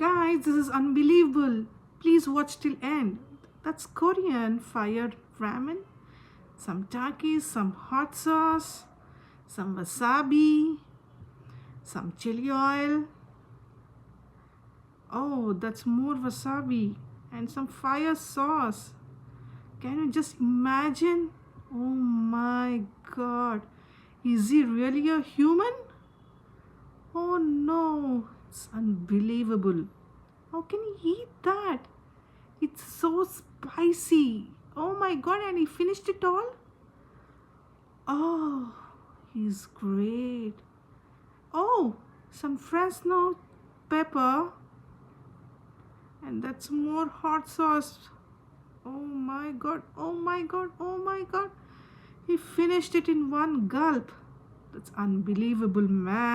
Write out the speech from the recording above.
Guys, this is unbelievable. Please watch till end. That's Korean fired ramen. Some Takis, some hot sauce, some wasabi, some chili oil. Oh, that's more wasabi and some fire sauce. Can you just imagine? Oh my god. Is he really a human? Oh no, it's unbelievable. How can he eat that? It's so spicy. Oh my god, and he finished it all? Oh, he's great. Oh, some Fresno pepper. And that's more hot sauce. Oh my god, oh my god, oh my god. He finished it in one gulp. That's unbelievable, man.